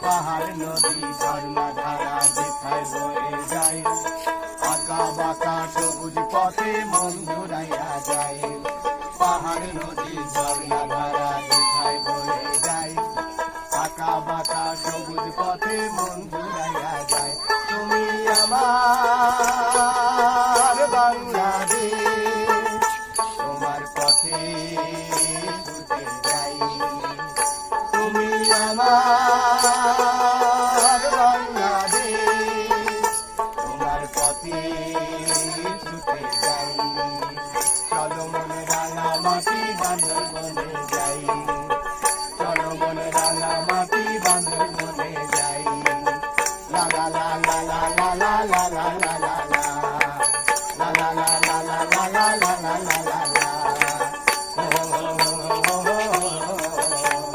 পাহাড় নদী ঝর্ণা ধারা যেথায় বয়ে যায়, আঁকা বাঁকা সবুজ পথে মন ঘুরাইয়া যায়। পাহাড় নদী ঝর্ণা ধারা যেথায় বয়ে যায়, আঁকা বাঁকা সবুজ পথে মন ঘুরাইয়া যায়। তুমি আমার বাংলাদেশ, তোমার পথে ছুটে যাই। তুমি আমার বাংলাদেশ, তোমার পথে